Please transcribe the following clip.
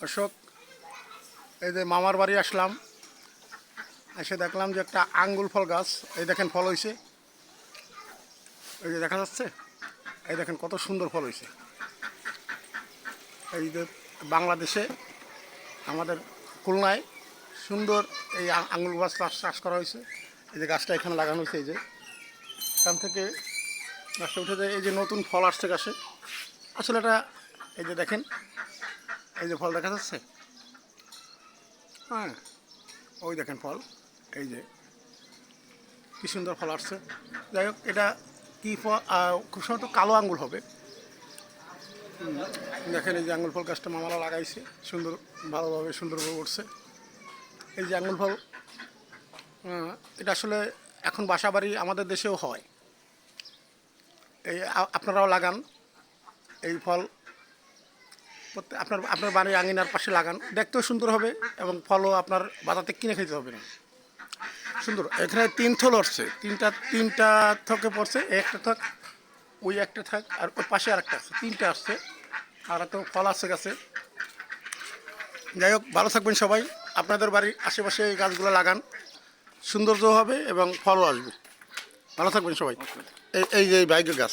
অশোক, এই যে মামার বাড়ি আসলাম, এসে দেখলাম যে একটা আঙ্গুল ফল গাছ। এই দেখেন ফল হয়েছে, এই যে দেখা যাচ্ছে, এই দেখেন কত সুন্দর ফল হয়েছে। এই যে বাংলাদেশে আমাদের খুলনায় সুন্দর এই আঙ্গুল গাছ চাষ করা হয়েছে। এই যে গাছটা এখানে লাগানো হয়েছে, এই যে এখান থেকে গাছটা উঠে যায়, এই যে নতুন ফল আসছে গাছে। আসলে এটা এই যে দেখেন, এই যে ফল দেখা যাচ্ছে, হ্যাঁ ওই দেখেন ফল, এই যে কি সুন্দর ফল আসছে। যাই হোক, এটা কী ফল, খুব সম্ভবত কালো আঙ্গুল হবে। দেখেন এই যে আঙ্গুল ফল গাছটা মামারা লাগাইছে, সুন্দর ভালোভাবে সুন্দরভাবে উঠছে। এই যে আঙ্গুল ফল, এটা আসলে এখন বাসা বাড়ি আমাদের দেশেও হয়। এই আপনারাও লাগান এই ফল, আপনার আপনার বাড়ির আঙিনার পাশে লাগান, দেখতেও সুন্দর হবে এবং ফলও আপনার বাজার কিনে খেতে হবে না। সুন্দর। এখানে তিন থল আসছে, তিনটা থকে পড়ছে, একটা থাক, ওই একটা থাক, আর ওই পাশে আরেকটা আছে, তিনটা আসছে। আর তো ফল আছে গাছে। যাই হোক, ভালো থাকবেন সবাই। আপনাদের বাড়ির আশেপাশে এই গাছগুলো লাগান, সৌন্দর্য হবে এবং ফলও আসবে। ভালো থাকবেন সবাই। এই যে বাইকের গাছ।